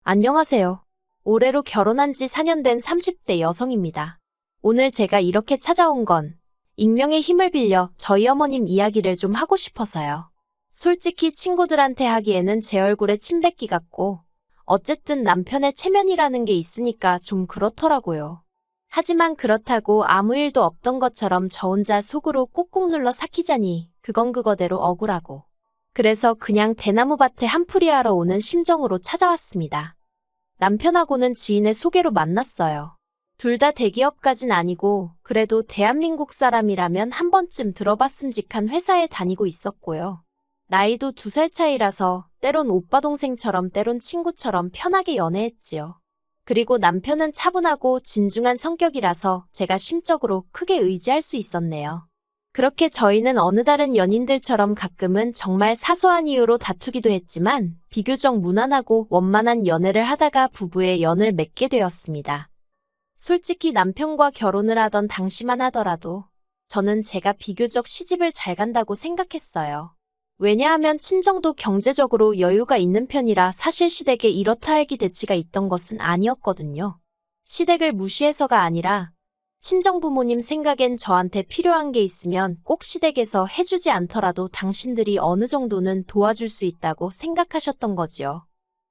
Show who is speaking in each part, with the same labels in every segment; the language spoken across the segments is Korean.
Speaker 1: 안녕하세요. 올해로 결혼한 지 4년 된 30대 여성입니다. 오늘 제가 이렇게 찾아온 건 익명의 힘을 빌려 저희 어머님 이야기를 좀 하고 싶어서요. 솔직히 친구들한테 하기에는 제 얼굴에 침 뱉기 같고 어쨌든 남편의 체면이라는 게 있으니까 좀 그렇더라고요. 하지만 그렇다고 아무 일도 없던 것처럼 저 혼자 속으로 꾹꾹 눌러 삭히자니 그건 그거대로 억울하고. 그래서 그냥 대나무밭에 한풀이 하러 오는 심정으로 찾아왔습니다. 남편하고는 지인의 소개로 만났어요. 둘 다 대기업까진 아니고 그래도 대한민국 사람이라면 한 번쯤 들어봤음직한 회사에 다니고 있었고요. 나이도 2살 차이라서 때론 오빠 동생처럼 때론 친구처럼 편하게 연애했지요. 그리고 남편은 차분하고 진중한 성격이라서 제가 심적으로 크게 의지할 수 있었네요. 그렇게 저희는 어느 다른 연인들처럼 가끔은 정말 사소한 이유로 다투기도 했지만 비교적 무난하고 원만한 연애를 하다가 부부의 연을 맺게 되었습니다. 솔직히 남편과 결혼을 하던 당시만 하더라도 저는 제가 비교적 시집을 잘 간다고 생각했어요. 왜냐하면 친정도 경제적으로 여유가 있는 편이라 사실 시댁에 이렇다 할 기대치가 있던 것은 아니었거든요. 시댁을 무시해서가 아니라 친정부모님 생각엔 저한테 필요한 게 있으면 꼭 시댁에서 해주지 않더라도 당신들이 어느 정도는 도와줄 수 있다고 생각하셨던 거지요.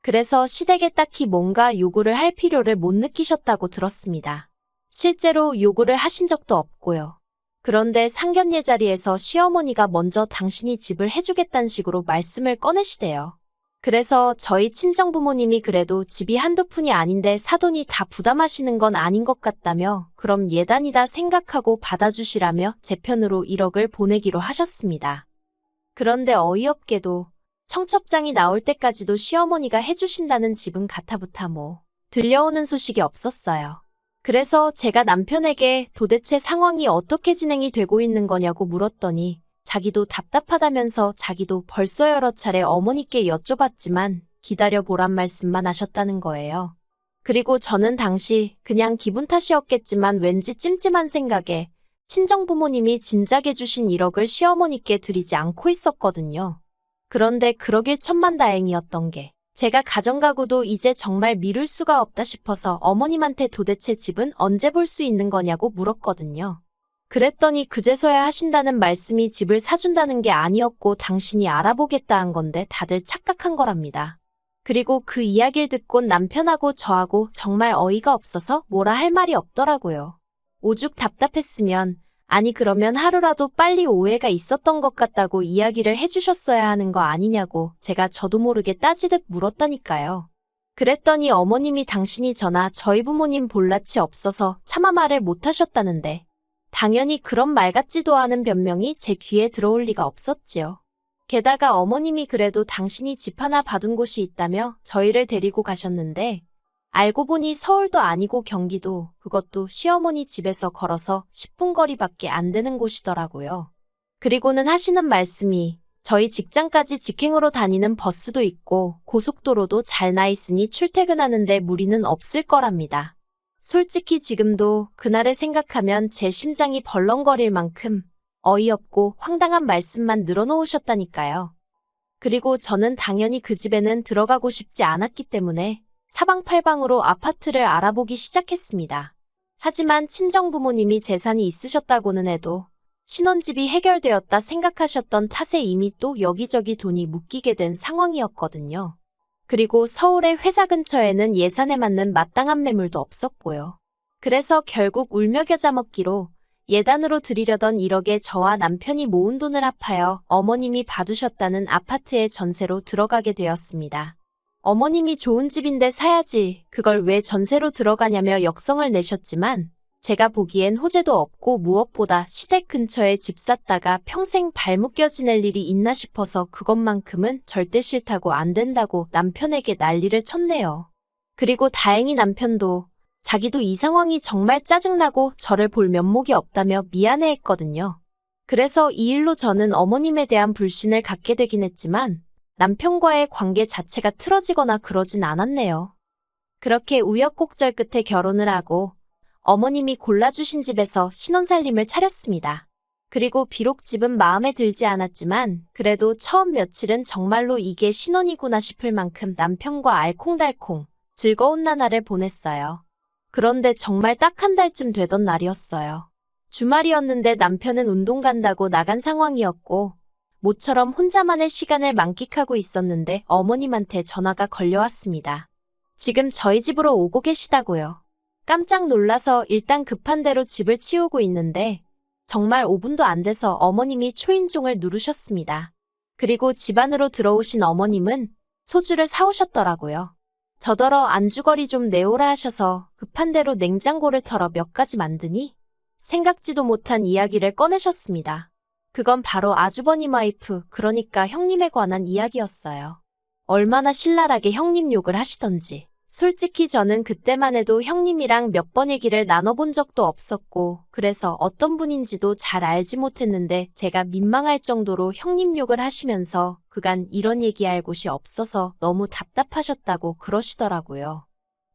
Speaker 1: 그래서 시댁에 딱히 뭔가 요구를 할 필요를 못 느끼셨다고 들었습니다. 실제로 요구를 하신 적도 없고요. 그런데 상견례 자리에서 시어머니가 먼저 당신이 집을 해주겠다는 식으로 말씀을 꺼내시대요. 그래서 저희 친정부모님이 그래도 집이 한두 푼이 아닌데 사돈이 다 부담하시는 건 아닌 것 같다며 그럼 예단이다 생각하고 받아주시라며 제 편으로 1억을 보내기로 하셨습니다. 그런데 어이없게도 청첩장이 나올 때까지도 시어머니가 해주신다는 집은 가타부타 들려오는 소식이 없었어요. 그래서 제가 남편에게 도대체 상황이 어떻게 진행이 되고 있는 거냐고 물었더니 자기도 답답하다면서 자기도 벌써 여러 차례 어머니께 여쭤봤지만 기다려보란 말씀만 하셨다는 거예요. 그리고 저는 당시 그냥 기분 탓이었겠지만 왠지 찜찜한 생각에 친정부모님이 진작에 주신 1억을 시어머니께 드리지 않고 있었거든요. 그런데 그러길 천만다행이었던 게 제가 가정가구도 이제 정말 미룰 수가 없다 싶어서 어머님한테 도대체 집은 언제 볼 수 있는 거냐고 물었거든요. 그랬더니 그제서야 하신다는 말씀이 집을 사준다는 게 아니었고 당신이 알아보겠다 한 건데 다들 착각한 거랍니다. 그리고 그 이야기를 듣곤 남편하고 저하고 정말 어이가 없어서 뭐라 할 말이 없더라고요. 오죽 답답했으면 아니 그러면 하루라도 빨리 오해가 있었던 것 같다고 이야기를 해주셨어야 하는 거 아니냐고 제가 저도 모르게 따지듯 물었다니까요. 그랬더니 어머님이 당신이 저나 저희 부모님 볼낯이 없어서 차마 말을 못하셨다는데 당연히 그런 말 같지도 않은 변명이 제 귀에 들어올 리가 없었지요. 게다가 어머님이 그래도 당신이 집 하나 받은 곳이 있다며 저희를 데리고 가셨는데 알고 보니 서울도 아니고 경기도, 그것도 시어머니 집에서 걸어서 10분 거리밖에 안 되는 곳이더라고요. 그리고는 하시는 말씀이 저희 직장까지 직행으로 다니는 버스도 있고 고속도로도 잘 나 있으니 출퇴근하는데 무리는 없을 거랍니다. 솔직히 지금도 그날을 생각하면 제 심장이 벌렁거릴 만큼 어이없고 황당한 말씀만 늘어놓으셨다니까요. 그리고 저는 당연히 그 집에는 들어가고 싶지 않았기 때문에 사방팔방으로 아파트를 알아보기 시작했습니다. 하지만 친정부모님이 재산이 있으셨다고는 해도 신혼집이 해결되었다 생각하셨던 탓에 이미 또 여기저기 돈이 묶이게 된 상황이었거든요. 그리고 서울의 회사 근처에는 예산에 맞는 마땅한 매물도 없었고요. 그래서 결국 울며 겨자 먹기로 예단으로 드리려던 1억에 저와 남편이 모은 돈을 합하여 어머님이 봐두셨다는 아파트의 전세로 들어가게 되었습니다. 어머님이 좋은 집인데 사야지 그걸 왜 전세로 들어가냐며 역성을 내셨지만 제가 보기엔 호재도 없고 무엇보다 시댁 근처에 집 샀다가 평생 발묶여 지낼 일이 있나 싶어서 그것만큼은 절대 싫다고 안 된다고 남편에게 난리를 쳤네요. 그리고 다행히 남편도 자기도 이 상황이 정말 짜증나고 저를 볼 면목이 없다며 미안해했거든요. 그래서 이 일로 저는 어머님에 대한 불신을 갖게 되긴 했지만 남편과의 관계 자체가 틀어지거나 그러진 않았네요. 그렇게 우여곡절 끝에 결혼을 하고 어머님이 골라주신 집에서 신혼살림을 차렸습니다. 그리고 비록 집은 마음에 들지 않았지만 그래도 처음 며칠은 정말로 이게 신혼이구나 싶을 만큼 남편과 알콩달콩 즐거운 나날을 보냈어요. 그런데 정말 딱 한 달쯤 되던 날이었어요. 주말이었는데 남편은 운동 간다고 나간 상황이었고 모처럼 혼자만의 시간을 만끽하고 있었는데 어머님한테 전화가 걸려왔습니다. 지금 저희 집으로 오고 계시다고요. 깜짝 놀라서 일단 급한 대로 집을 치우고 있는데 정말 5분도 안 돼서 어머님이 초인종을 누르셨습니다. 그리고 집 안으로 들어오신 어머님은 소주를 사오셨더라고요. 저더러 안주거리 좀 내오라 하셔서 급한 대로 냉장고를 털어 몇 가지 만드니 생각지도 못한 이야기를 꺼내셨습니다. 그건 바로 아주버님 와이프, 그러니까 형님에 관한 이야기였어요. 얼마나 신랄하게 형님 욕을 하시던지. 솔직히 저는 그때만 해도 형님이랑 몇 번 얘기를 나눠본 적도 없었고 그래서 어떤 분인지도 잘 알지 못했는데 제가 민망할 정도로 형님 욕을 하시면서 그간 이런 얘기할 곳이 없어서 너무 답답하셨다고 그러시더라고요.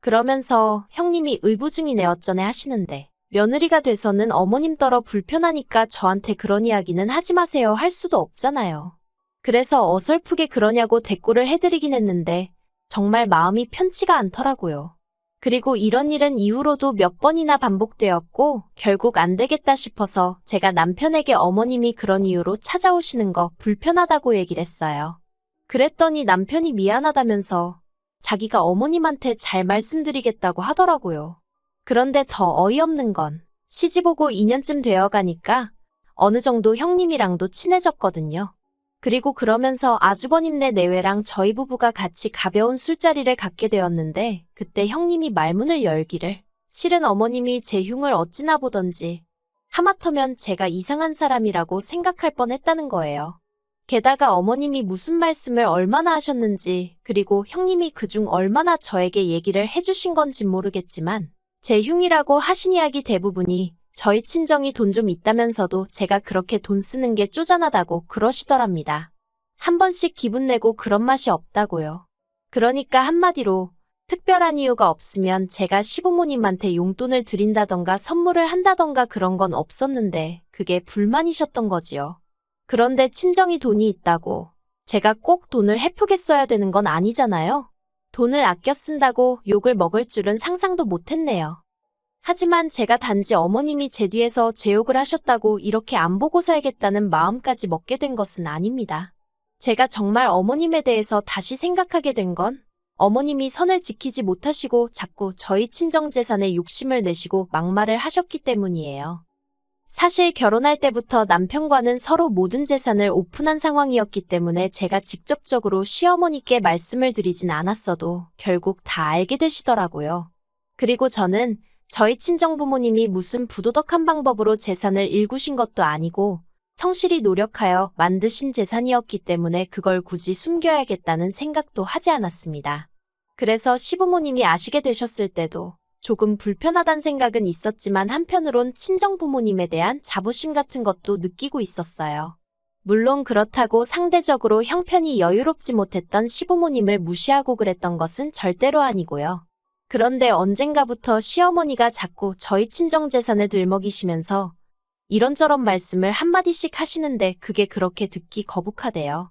Speaker 1: 그러면서 형님이 의부중이네 어쩌네 하시는데 며느리가 돼서는 어머님 떨어 불편하니까 저한테 그런 이야기는 하지 마세요 할 수도 없잖아요. 그래서 어설프게 그러냐고 대꾸를 해드리긴 했는데 정말 마음이 편치가 않더라고요. 그리고 이런 일은 이후로도 몇 번이나 반복되었고 결국 안 되겠다 싶어서 제가 남편에게 어머님이 그런 이유로 찾아오시는 거 불편하다고 얘기를 했어요. 그랬더니 남편이 미안하다면서 자기가 어머님한테 잘 말씀드리겠다고 하더라고요. 그런데 더 어이없는 건 시집 오고 2년쯤 되어 가니까 어느 정도 형님이랑도 친해졌거든요. 그리고 그러면서 아주버님네 내외랑 저희 부부가 같이 가벼운 술자리를 갖게 되었는데 그때 형님이 말문을 열기를 실은 어머님이 제 흉을 어찌나 보던지 하마터면 제가 이상한 사람이라고 생각할 뻔했다는 거예요. 게다가 어머님이 무슨 말씀을 얼마나 하셨는지 그리고 형님이 그중 얼마나 저에게 얘기를 해주신 건진 모르겠지만 제 흉이라고 하신 이야기 대부분이 저희 친정이 돈 좀 있다면서도 제가 그렇게 돈 쓰는 게 쪼잔하다고 그러시더랍니다. 한 번씩 기분 내고 그런 맛이 없다고요. 그러니까 한마디로 특별한 이유가 없으면 제가 시부모님한테 용돈을 드린다던가 선물을 한다던가 그런 건 없었는데 그게 불만이셨던 거지요. 그런데 친정이 돈이 있다고 제가 꼭 돈을 헤프게 써야 되는 건 아니잖아요. 돈을 아껴 쓴다고 욕을 먹을 줄은 상상도 못했네요. 하지만 제가 단지 어머님이 제 뒤에서 제 욕을 하셨다고 이렇게 안 보고 살겠다는 마음까지 먹게 된 것은 아닙니다. 제가 정말 어머님에 대해서 다시 생각하게 된 건 어머님이 선을 지키지 못하시고 자꾸 저희 친정 재산에 욕심을 내시고 막말을 하셨기 때문이에요. 사실 결혼할 때부터 남편과는 서로 모든 재산을 오픈한 상황이었기 때문에 제가 직접적으로 시어머니께 말씀을 드리진 않았어도 결국 다 알게 되시더라고요. 그리고 저는 저희 친정부모님이 무슨 부도덕한 방법으로 재산을 일구신 것도 아니고 성실히 노력하여 만드신 재산이었기 때문에 그걸 굳이 숨겨야겠다는 생각도 하지 않았습니다. 그래서 시부모님이 아시게 되셨을 때도 조금 불편하단 생각은 있었지만 한편으론 친정부모님에 대한 자부심 같은 것도 느끼고 있었어요. 물론 그렇다고 상대적으로 형편이 여유롭지 못했던 시부모님을 무시하고 그랬던 것은 절대로 아니고요. 그런데 언젠가부터 시어머니가 자꾸 저희 친정 재산을 들먹이시면서 이런저런 말씀을 한마디씩 하시는데 그게 그렇게 듣기 거북하대요.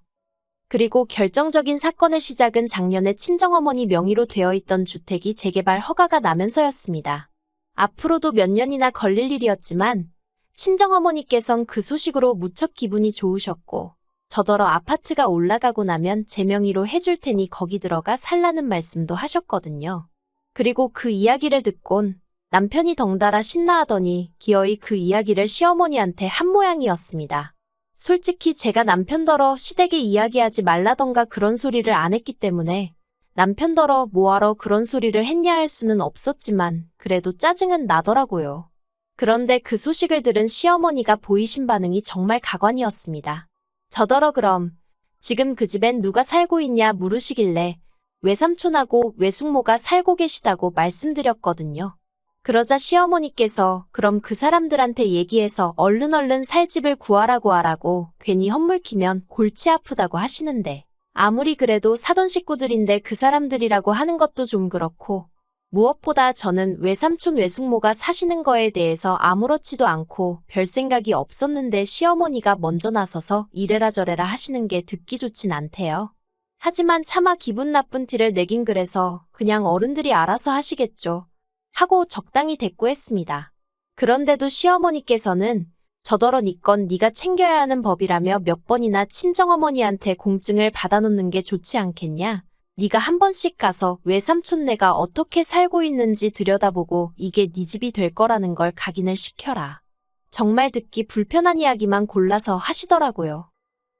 Speaker 1: 그리고 결정적인 사건의 시작은 작년에 친정어머니 명의로 되어 있던 주택이 재개발 허가가 나면서였습니다. 앞으로도 몇 년이나 걸릴 일이었지만 친정어머니께선 그 소식으로 무척 기분이 좋으셨고 저더러 아파트가 올라가고 나면 제 명의로 해줄 테니 거기 들어가 살라는 말씀도 하셨거든요. 그리고 그 이야기를 듣곤 남편이 덩달아 신나하더니 기어이 그 이야기를 시어머니한테 한 모양이었습니다. 솔직히 제가 남편더러 시댁에 이야기하지 말라던가 그런 소리를 안 했기 때문에 남편더러 뭐하러 그런 소리를 했냐 할 수는 없었지만 그래도 짜증은 나더라고요. 그런데 그 소식을 들은 시어머니가 보이신 반응이 정말 가관이었습니다. 저더러 그럼 지금 그 집엔 누가 살고 있냐 물으시길래 외삼촌하고 외숙모가 살고 계시다고 말씀드렸거든요. 그러자 시어머니께서 그럼 그 사람들한테 얘기해서 얼른 살 집을 구하라고 하라고 괜히 헛물키면 골치 아프다고 하시는데 아무리 그래도 사돈 식구들인데 그 사람들이라고 하는 것도 좀 그렇고 무엇보다 저는 외삼촌 외숙모가 사시는 거에 대해서 아무렇지도 않고 별 생각이 없었는데 시어머니가 먼저 나서서 이래라 저래라 하시는 게 듣기 좋진 않대요. 하지만 차마 기분 나쁜 티를 내긴 그래서 그냥 어른들이 알아서 하시겠죠. 하고 적당히 대꾸했습니다. 그런데도 시어머니께서는 저더러 니 건 네가 챙겨야 하는 법이라며 몇 번이나 친정어머니한테 공증을 받아놓는 게 좋지 않겠냐? 네가 한 번씩 가서 외삼촌네가 어떻게 살고 있는지 들여다보고 이게 네 집이 될 거라는 걸 각인을 시켜라. 정말 듣기 불편한 이야기만 골라서 하시더라고요.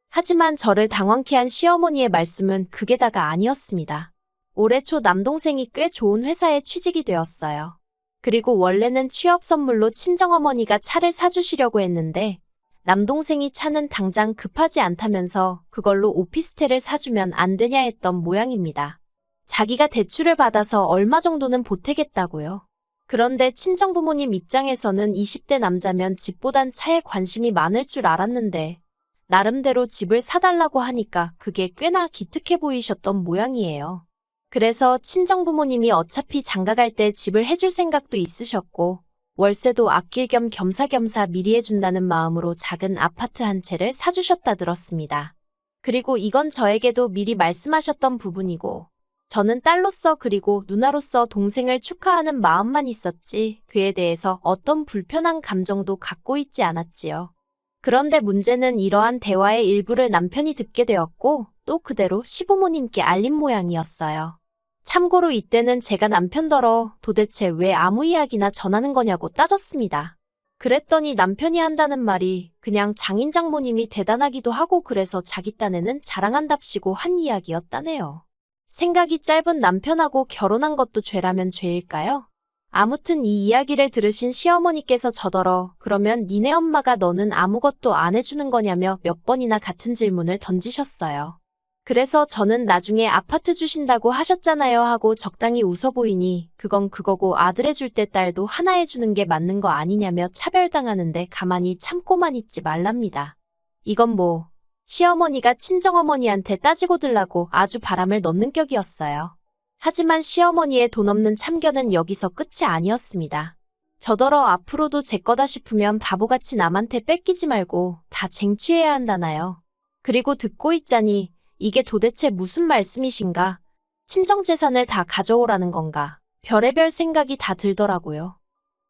Speaker 1: 하지만 저를 당황케 한 시어머니의 말씀은 그게 다가 아니었습니다. 올해 초 남동생이 꽤 좋은 회사에 취직이 되었어요. 그리고 원래는 취업 선물로 친정어머니가 차를 사주시려고 했는데 남동생이 차는 당장 급하지 않다면서 그걸로 오피스텔을 사주면 안 되냐 했던 모양입니다. 자기가 대출을 받아서 얼마 정도는 보태겠다고요. 그런데 친정부모님 입장에서는 20대 남자면 집보단 차에 관심이 많을 줄 알았는데 나름대로 집을 사달라고 하니까 그게 꽤나 기특해 보이셨던 모양이에요. 그래서 친정부모님이 어차피 장가갈 때 집을 해줄 생각도 있으셨고 월세도 아낄 겸 겸사겸사 미리 해준다는 마음으로 작은 아파트 한 채를 사주셨다 들었습니다. 그리고 이건 저에게도 미리 말씀하셨던 부분이고 저는 딸로서 그리고 누나로서 동생을 축하하는 마음만 있었지 그에 대해서 어떤 불편한 감정도 갖고 있지 않았지요. 그런데 문제는 이러한 대화의 일부를 남편이 듣게 되었고 또 그대로 시부모님께 알린 모양이었어요. 참고로 이때는 제가 남편더러 도대체 왜 아무 이야기나 전하는 거냐고 따졌습니다. 그랬더니 남편이 한다는 말이 그냥 장인 장모님이 대단하기도 하고 그래서 자기 딴에는 자랑한답시고 한 이야기였다네요. 생각이 짧은 남편하고 결혼한 것도 죄라면 죄일까요? 아무튼 이 이야기를 들으신 시어머니께서 저더러 그러면 니네 엄마가 너는 아무것도 안 해주는 거냐며 몇 번이나 같은 질문을 던지셨어요. 그래서 저는 나중에 아파트 주신다고 하셨잖아요 하고 적당히 웃어 보이니 그건 그거고 아들 해줄 때 딸도 하나 해주는 게 맞는 거 아니냐며 차별당하는데 가만히 참고만 있지 말랍니다. 이건 뭐 시어머니가 친정어머니한테 따지고 들라고 아주 바람을 넣는 격이었어요. 하지만 시어머니의 돈 없는 참견은 여기서 끝이 아니었습니다. 저더러 앞으로도 제 거다 싶으면 바보같이 남한테 뺏기지 말고 다 쟁취해야 한다나요. 그리고 듣고 있자니 이게 도대체 무슨 말씀이신가? 친정재산을 다 가져오라는 건가? 별의별 생각이 다 들더라고요.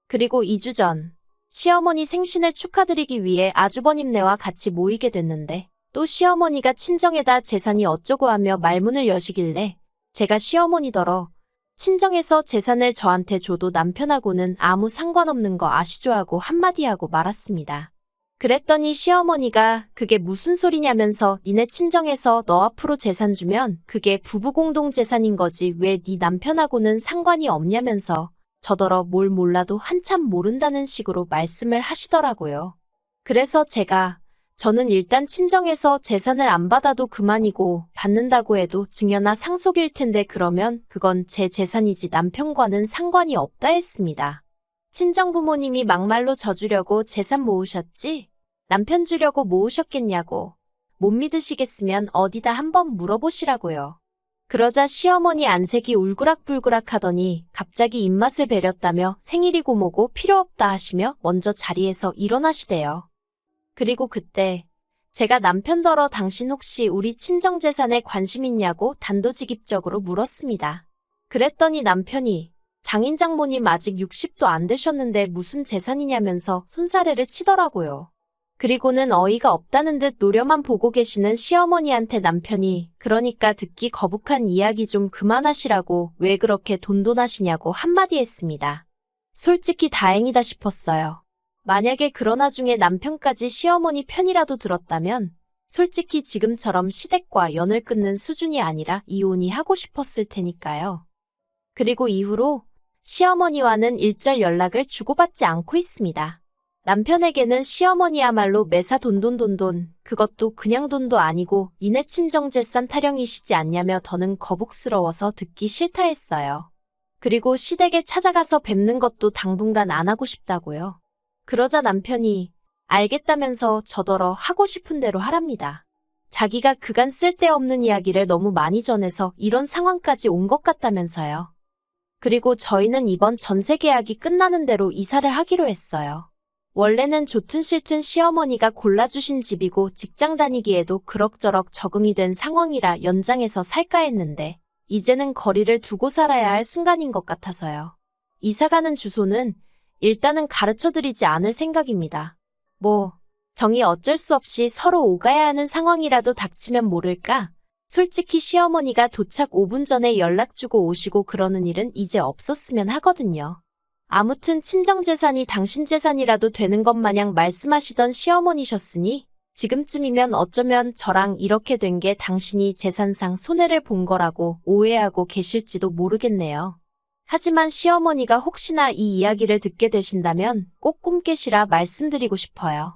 Speaker 1: 그리고 2주 전 시어머니 생신을 축하드리기 위해 아주버님네와 같이 모이게 됐는데 또 시어머니가 친정에다 재산이 어쩌고 하며 말문을 여시길래 제가 시어머니더러 친정에서 재산을 저한테 줘도 남편하고는 아무 상관없는 거 아시죠 하고 한마디 하고 말았습니다. 그랬더니 시어머니가 그게 무슨 소리냐면서 니네 친정에서 너 앞으로 재산 주면 그게 부부 공동 재산인 거지 왜 네 남편하고는 상관이 없냐면서 저더러 뭘 몰라도 한참 모른다는 식으로 말씀을 하시더라고요. 그래서 저는 일단 친정에서 재산을 안 받아도 그만이고 받는다고 해도 증여나 상속일 텐데 그러면 그건 제 재산이지 남편과는 상관이 없다 했습니다. 친정부모님이 막말로 져주려고 재산 모으셨지? 남편 주려고 모으셨겠냐고. 못 믿으시겠으면 어디다 한번 물어보시라고요. 그러자 시어머니 안색이 울그락불그락 하더니 갑자기 입맛을 베렸다며 생일이고 뭐고 필요 없다 하시며 먼저 자리에서 일어나시대요. 그리고 그때 제가 남편더러 당신 혹시 우리 친정재산에 관심 있냐고 단도직입적으로 물었습니다. 그랬더니 남편이 장인 장모님 아직 60도 안 되셨는데 무슨 재산이냐면서 손사래를 치더라고요. 그리고는 어이가 없다는 듯 노려만 보고 계시는 시어머니한테 남편이 그러니까 듣기 거북한 이야기 좀 그만하시라고 왜 그렇게 돈돈하시냐고 한마디 했습니다. 솔직히 다행이다 싶었어요. 만약에 그런 와중에 남편까지 시어머니 편이라도 들었다면 솔직히 지금처럼 시댁과 연을 끊는 수준이 아니라 이혼이 하고 싶었을 테니까요. 그리고 이후로 시어머니와는 일절 연락을 주고받지 않고 있습니다. 남편에게는 시어머니야말로 매사 돈돈돈돈, 그것도 그냥 돈도 아니고 니네 친정재산 타령이시지 않냐며 더는 거북스러워서 듣기 싫다 했어요. 그리고 시댁에 찾아가서 뵙는 것도 당분간 안 하고 싶다고요. 그러자 남편이 알겠다면서 저더러 하고 싶은 대로 하랍니다. 자기가 그간 쓸데없는 이야기를 너무 많이 전해서 이런 상황까지 온 것 같다면서요. 그리고 저희는 이번 전세 계약이 끝나는 대로 이사를 하기로 했어요. 원래는 좋든 싫든 시어머니가 골라주신 집이고 직장 다니기에도 그럭저럭 적응이 된 상황이라 연장해서 살까 했는데 이제는 거리를 두고 살아야 할 순간인 것 같아서요. 이사가는 주소는 일단은 가르쳐드리지 않을 생각입니다. 정이 어쩔 수 없이 서로 오가야 하는 상황이라도 닥치면 모를까? 솔직히 시어머니가 도착 5분 전에 연락 주고 오시고 그러는 일은 이제 없었으면 하거든요. 아무튼 친정재산이 당신 재산이라도 되는 것 마냥 말씀하시던 시어머니셨으니 지금쯤이면 어쩌면 저랑 이렇게 된 게 당신이 재산상 손해를 본 거라고 오해하고 계실지도 모르겠네요. 하지만 시어머니가 혹시나 이 이야기를 듣게 되신다면 꼭 꿈 깨시라 말씀드리고 싶어요.